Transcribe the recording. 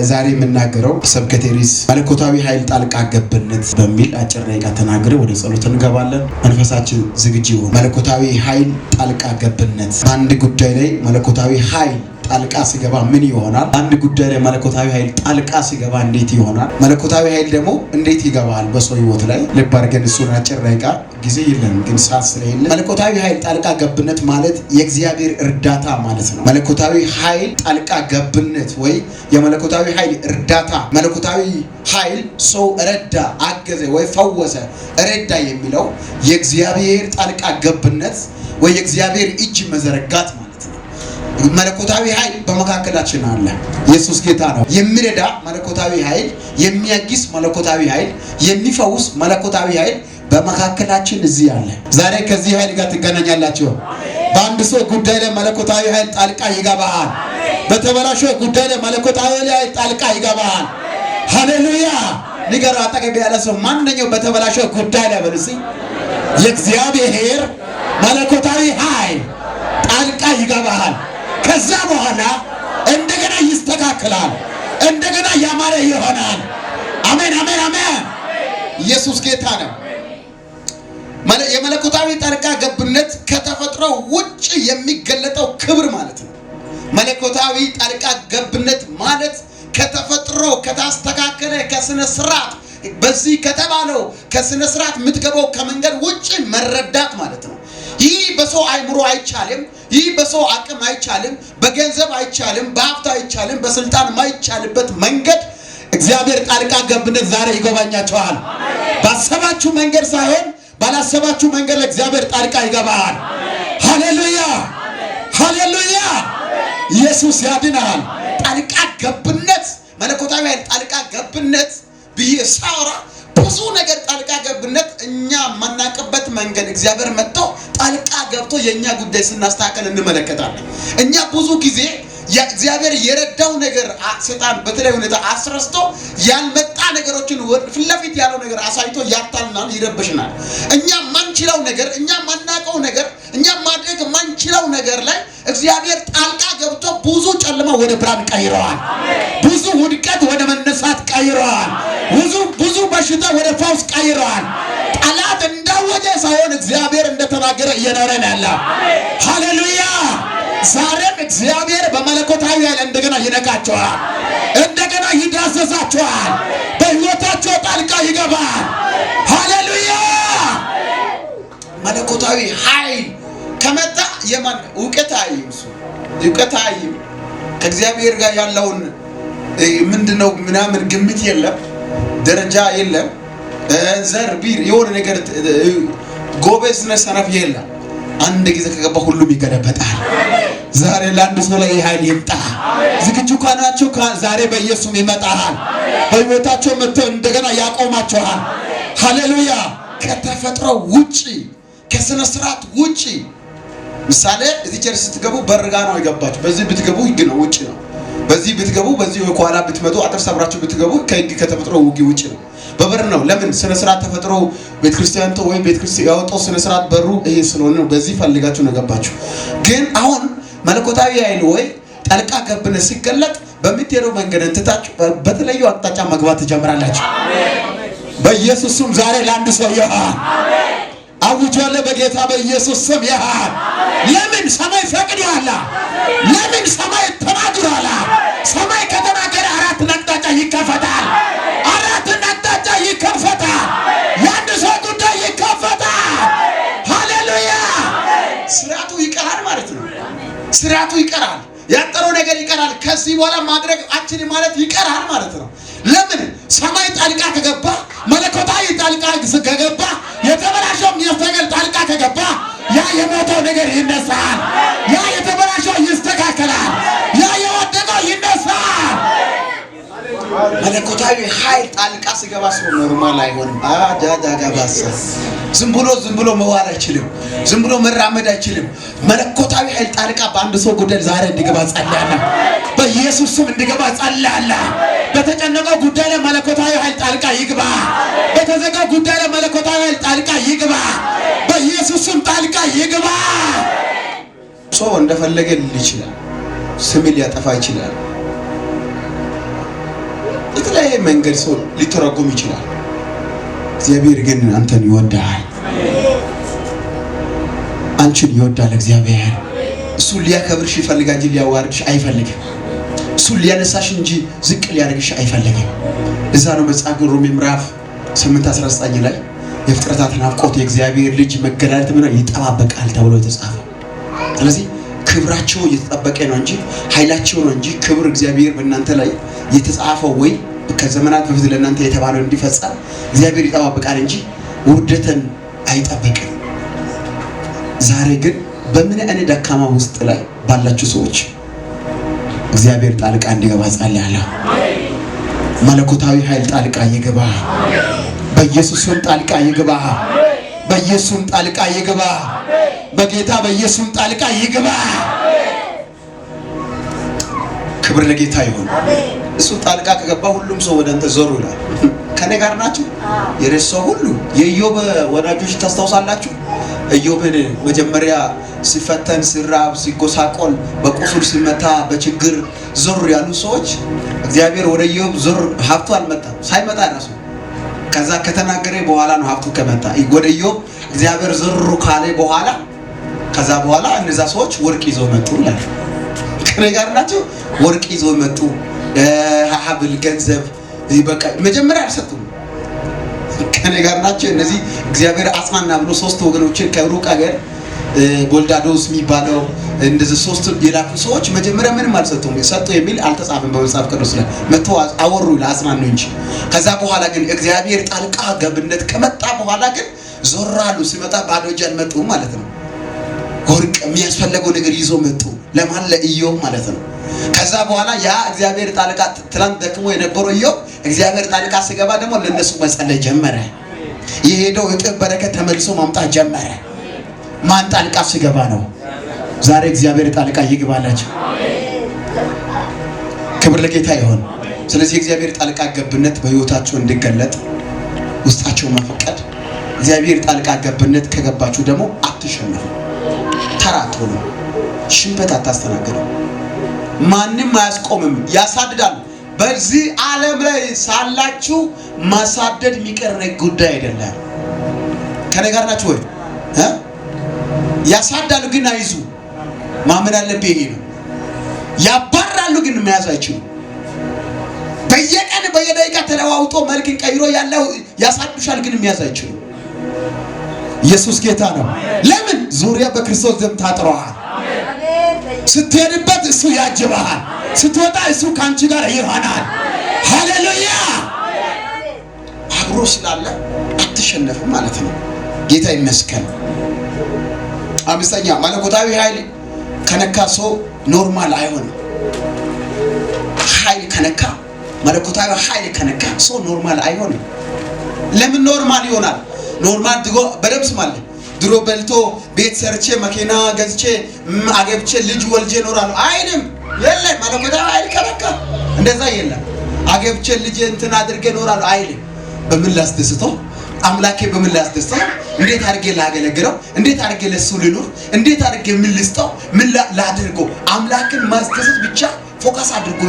ዛሬ የምናገረው ስብከቴ ርዕስ መለኮታዊ ኃይል ጣልቃ ገብነት በሚል አጭር ደቂቃ ተናግረን ወደ ጸሎት እንገባለን። መንፈሳችን ዝግጁ ይሁን። መለኮታዊ ኃይል ጣልቃ ገብነት በአንድ ጉዳይ ላይ መለኮታዊ ኃይል ጣልቃ ሲገባ ምን ይሆናል? አንድ ጉዳይ ላይ መለኮታዊ ኃይል ጣልቃ ሲገባ እንዴት ይሆናል? መለኮታዊ ኃይል ደግሞ እንዴት ይገባል በሰው ህይወት ላይ? ልብ አድርገን እሱን አጭር ደቂቃ ጊዜ የለም ግን ሰዓት ስለሌለ መለኮታዊ ኃይል ጣልቃ ገብነት ማለት የእግዚአብሔር እርዳታ ማለት ነው። መለኮታዊ ኃይል ጣልቃ ገብነት ወይ የመለኮታዊ ኃይል እርዳታ። መለኮታዊ ኃይል ሰው ረዳ፣ አገዘ ወይ ፈወሰ፣ ረዳ የሚለው የእግዚአብሔር ጣልቃ ገብነት ወይ የእግዚአብሔር እጅ መዘረጋት ማለት ነው። መለኮታዊ ኃይል በመካከላችን አለ። ኢየሱስ ጌታ ነው። የሚረዳ መለኮታዊ ኃይል፣ የሚያግዝ መለኮታዊ ኃይል፣ የሚፈውስ መለኮታዊ ኃይል በመካከላችን እዚህ አለ። ዛሬ ከዚህ ኃይል ጋር ትገናኛላችሁ። በአንድ ሰው ጉዳይ ላይ መለኮታዊ ኃይል ጣልቃ ይገባል። በተበላሸው ጉዳይ ላይ መለኮታዊ ኃይል ጣልቃ ይገባል። ሃሌሉያ! ንገሩ አጠገብ ያለ ሰው ማንኛው በተበላሸው ጉዳይ ላይ በልሲ የእግዚአብሔር መለኮታዊ ኃይል ጣልቃ ይገባል። ከዛ በኋላ እንደገና ይስተካከላል፣ እንደገና ያማረ ይሆናል። አሜን አሜን አሜን። ኢየሱስ ጌታ ነው። የመለኮታዊ ጣልቃ ገብነት ከተፈጥሮ ውጭ የሚገለጠው ክብር ማለት ነው። መለኮታዊ ጣልቃ ገብነት ማለት ከተፈጥሮ ከታስተካከለ ከስነ ስርዓት በዚህ ከተባለው ከስነ ስርዓት የምትገባው ከመንገድ ውጭ መረዳት ማለት ነው። ይህ በሰው አይምሮ አይቻልም። ይህ በሰው አቅም አይቻልም። በገንዘብ አይቻልም። በሀብት አይቻልም። በስልጣን ማይቻልበት መንገድ እግዚአብሔር ጣልቃ ገብነት ዛሬ ይገባኛቸዋል። ባሰባችሁ መንገድ ሳይሆን ባላሰባችሁ መንገድ እግዚአብሔር ጣልቃ ይገባል። ሃሌሉያ ሃሌሉያ! ኢየሱስ ያድናል። ጣልቃ ገብነት መለኮታዊ ጣልቃ ገብነት ብዬ ሳወራ ብዙ ነገር ጣልቃ ገብነት እኛ ማናቀበት መንገድ እግዚአብሔር መጥቶ ጣልቃ ገብቶ የኛ ጉዳይ ስናስተካከል እንመለከታለን። እኛ ብዙ ጊዜ እግዚአብሔር የረዳው ነገር ሰይጣን በተለይ ሁኔታ አስረስቶ ያልመጣ ነገሮችን ፊት ለፊት ያለው ነገር አሳይቶ ያታልናል፣ ይረብሽናል። እኛ ማንችለው ነገር፣ እኛ ማናቀው ነገር፣ እኛ ማድረግ ማንችለው ነገር ላይ እግዚአብሔር ጣልቃ ገብቶ ብዙ ጨለማ ወደ ብርሃን ቀይረዋል። ብዙ ውድቀት ወደ መነሳት ቀይረዋል። ብዙ በሽታ ወደ ፈውስ ቀይረዋል። ጠላት እንዳወጀ ሳይሆን እግዚአብሔር እንደተናገረ እየኖረን ያለ። ሃሌሉያ! ዛሬም እግዚአብሔር በመለኮታዊ ኃይል እንደገና ይነካቸዋል፣ እንደገና ይዳሰሳቸዋል፣ በሕይወታቸው ጣልቃ ይገባል። ሃሌሉያ! መለኮታዊ ኃይል ከመጣ የማን እውቀት አይም ከእግዚአብሔር ጋር ያለውን ምንድነው ምናምን ግምት የለም፣ ደረጃ የለም፣ ዘር ቢር የሆነ ነገር ጎበዝ ነህ ሰነፍ የለም። አንድ ጊዜ ከገባ ሁሉም ይገለበጣል። ዛሬ ለአንድ ሰው ላይ ኃይል ይምጣ። ዝግጁ ካናችሁ ዛሬ በኢየሱስ ይመጣል። በሕይወታቸው መጥቶ እንደገና ያቆማቸዋል። ሃሌሉያ! ከተፈጥሮ ውጪ ከስነ ስርዓት ውጪ ምሳሌ እዚህ ቸርች ስትገቡ በርጋ ነው የገባችሁ። በዚህ ብትገቡ ህግ ነው ውጪ ነው። በዚህ ብትገቡ በዚህ ኋላ ብትመጡ አጥር ሰብራችሁ ብትገቡ ከህግ ከተፈጥሮ ውጪ ነው። በበር ነው። ለምን ስነ ስርዓት ተፈጥሮ ቤተክርስቲያን ወይ ቤተክርስቲያን ያወጣው ስነ ስርዓት በሩ ይሄ ስለሆነ ነው። በዚህ ፈልጋችሁ ነው ገባችሁ። ግን አሁን መለኮታዊ ኃይል ወይ ጣልቃ ገብነት ሲገለጥ በምትሄደው መንገድ እንትታችሁ በተለዩ አቅጣጫ መግባት ትጀምራላችሁ። በኢየሱስ ስም ዛሬ ለአንድ ሰው ይሁን። አውጇለ በጌታ በኢየሱስ ስም ይሁን። ለምን ሰማይ ፈቅዷል? ለምን ሰማይ ተናግሯል? ሰማይ ከተናገረ አራት አቅጣጫ ይከፈታል። አራት አቅጣጫ ይከፈታል። የአንድ ሰው ጉዳይ ይከፈታል። ሃሌሉያ! ስርዓቱ ይቀራል ማለት ነው። ስርዓቱ ይቀራል። ያጠረው ነገር ይቀራል። ከዚህ በኋላ ማድረግ አችልም ማለት ይቀራል ማለት ነው። ለምን ሰማይ ጣልቃ ከገባ መለኮታዊ ጣልቃ ከገባ የተበላሸው የሚያስተካክል ጣልቃ ከገባ ያ የሞተው ነገር ይነሳል። ያ የተበላሸው ይስተካከላል። ያ የወደቀው ይነሳል። መለኮታዊ ኃይል ጣልቃ ሲገባ ሰው ኖርማል አይሆንም። አዳዳጋባሳ ዝም ብሎ መዋል አይችልም። ዝም ብሎ መራመድ አይችልም። መለኮታዊ ኃይል ጣልቃ በአንድ ሰው ጉዳይ ዛሬ እንዲገባ ጸልያለሁ። በኢየሱስ ስም እንዲገባ ጸልያለሁ። በተጨነቀው ጉዳይ ላይ መለኮታዊ ኃይል ጣልቃ ይግባ። በተዘጋው ጉዳይ ላይ መለኮታዊ ኃይል ጣልቃ ይግባ። በኢየሱስ ስም ጣልቃ ይግባ። ሰው እንደፈለገ ሊል ይችላል። ስም ሊያጠፋ ይችላል። በተለያየ መንገድ ሰው ሊተረጎም ይችላል። እግዚአብሔር ግን አንተን ይወዳል፣ አንቺን ይወዳል። እግዚአብሔር እሱ ሊያከብርሽ ይፈልጋል እንጂ ሊያዋርድሽ አይፈልግም። እሱ ሊያነሳሽ እንጂ ዝቅ ሊያደርግሽ አይፈልግም። እዛ ነው መጽሐፈ ሮሜ ምዕራፍ 8:19 ላይ የፍጥረታት ናፍቆት የእግዚአብሔር ልጅ መገለጥ ይጠባበቃል ተብሎ የተጻፈው። ስለዚህ ክብራቸው እየተጠበቀ ነው እንጂ ኃይላቸው ነው እንጂ ክብር እግዚአብሔር በእናንተ ላይ የተጻፈው ወይ ከዘመናት በፊት ለእናንተ የተባለው እንዲፈጸም እግዚአብሔር ይጠባበቃል እንጂ ውርደትን አይጠብቅም። ዛሬ ግን በምን አይነት ደካማ ውስጥ ላይ ባላችሁ ሰዎች እግዚአብሔር ጣልቃ እንዲገባ ጸልያለሁ። መለኮታዊ ኃይል ጣልቃ ይገባ። በኢየሱስም ጣልቃ ይገባ። በኢየሱስም ጣልቃ ይገባ። በጌታ በኢየሱስም ጣልቃ ይገባ። ክብር ለጌታ ይሁን። እሱ ጣልቃ ከገባ ሁሉም ሰው ወደ አንተ ዞር ይላል። ከኔ ጋር ናችሁ? የረሳው ሁሉ የኢዮብ ወዳጆች ታስታውሳላችሁ? ኢዮብን መጀመሪያ ሲፈተን ሲራብ ሲጎሳቆል በቁስል ሲመታ በችግር ዞር ያሉ ሰዎች እግዚአብሔር ወደ ኢዮብ ዞር ሀብቱ አልመጣም ሳይመጣ ራሱ ከዛ ከተናገረ በኋላ ነው ሀብቱ ከመጣ ወደ ኢዮብ እግዚአብሔር ዞር ካለ በኋላ ከዛ በኋላ እነዛ ሰዎች ወርቅ ይዘው መጡ ይላል። ከኔ ጋር ናቸው? ወርቅ ይዘው መጡ፣ ሀብል ገንዘብ በቃ መጀመሪያ አልሰጡም። ከኔ ጋር ናቸው? እነዚህ እግዚአብሔር አጽናና ብሎ ሶስት ወገኖችን ከሩቅ ሀገር ቦልዳዶስ የሚባለው እንደዚህ ሶስት የላኩ ሰዎች መጀመሪያ ምንም አልሰጡም። ሰጡ የሚል አልተጻፈም በመጽሐፍ ቅዱስ ላይ መጥተው አወሩ ለአጽናኑ እንጂ። ከዛ በኋላ ግን እግዚአብሔር ጣልቃ ገብነት ከመጣ በኋላ ግን ዞር አሉ። ሲመጣ ባዶ እጅን መጡ ማለት ነው። ወርቅ የሚያስፈልገው ነገር ይዞ መጡ። ለማን? ለኢዮብ ማለት ነው። ከዛ በኋላ ያ እግዚአብሔር ጣልቃ ትላንት ደክሞ የነበረው ኢዮብ እግዚአብሔር ጣልቃ ሲገባ ደግሞ ለነሱ መጸለይ ጀመረ። የሄደው እጥፍ በረከት ተመልሶ ማምጣት ጀመረ። ማን ጣልቃ ሲገባ ነው? ዛሬ እግዚአብሔር ጣልቃ ይግባላችሁ። ክብር ለጌታ ይሁን። ስለዚህ እግዚአብሔር ጣልቃ ገብነት በህይወታቸው እንዲገለጥ ውስጣቸው መፈቀድ። እግዚአብሔር ጣልቃ ገብነት ከገባችሁ ደግሞ አትሸነፉ። ተራቶ ነው ሽንፈት አታስተናግዱ። ማንም አያስቆምም። ያሳድዳል። በዚህ ዓለም ላይ ሳላችሁ ማሳደድ የሚቀር ጉዳይ አይደለም። ከኔ ጋር ናችሁ ወይ? ያሳዳሉ ግን አይዙ ማመን አለብህ። ይሄ ነው። ያባራሉ ግን መያዝ አይችሉም። በየቀን በየደቂቃ ተለዋውጦ መልክን ቀይሮ ያለው ያሳዱሻል ግን መያዝ አይችሉም። ኢየሱስ ጌታ ነው። ለምን? ዙሪያ በክርስቶስ ደም ታጥሯል። ስትሄድበት እሱ ያጅብሃል፣ ስትወጣ እሱ ካንቺ ጋር ይሆናል። ሃሌሉያ! አብሮ ስላለ አትሸነፍም ማለት ነው። ጌታ ይመስገን። አምስተኛ መለኮታዊ ኃይል ከነካ ሰው ኖርማል አይሆንም። ኃይል ከነካ መለኮታዊ ኃይል ከነካ ሰው ኖርማል አይሆንም። ለምን ኖርማል ይሆናል? ኖርማል ድሮ በደምስ ማለት ድሮ በልቶ ቤት ሰርቼ መኪና ገዝቼ አገብቼ ልጅ ወልጄ እኖራለሁ አይልም። የለም መለኮታዊ ኃይል ከነካ እንደዛ የለም። አገብቼ ልጅ እንትን አድርጌ እኖራለሁ አይልም። በምን ላስደስተው? አምላኬ በምን ላስደስተው? እንዴት አድርጌ ላገለግለው? እንዴት አድርጌ ለሱ ልኑር? እንዴት አድርጌ ምን ልስጠው? ምን ላድርገው? አምላክን ማስደሰት ብቻ ፎከስ አድርጎ